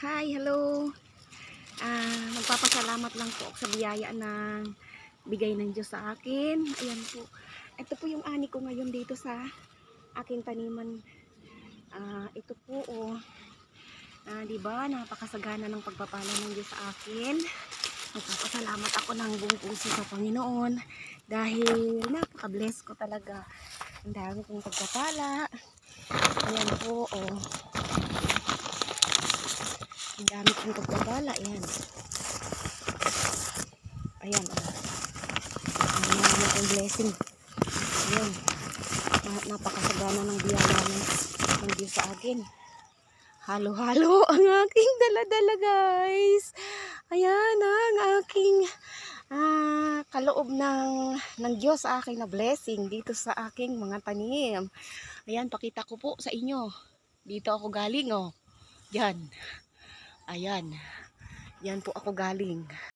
Hi, hello. Magpapasalamat lang po ako sa biyaya ng bigay ng Diyos sa akin. Ayan po. Ito po yung ani ko ngayon dito sa aking taniman. Ito po, oh. Diba, napakasagana ng pagpapala ng Diyos sa akin. Magpapasalamat ako ng buong puso sa Panginoon dahil napaka-bless ko talaga. Ang dami kong pagpapala. Ayan po, oh. Ang dami kong pagpapala. Ayan. Ayan, oh. Ang dami kong blessing. Ayan. Napakasagana ng biyaya ng Diyos sa akin. Halo-halo ang aking dala-dala, guys. Ayan, ang aking kaloob ng Diyos sa akin na blessing dito sa aking mga tanim. Ayan, pakita ko po sa inyo. Dito ako galing, oh. Yan. Ayan. Yan po ako galing.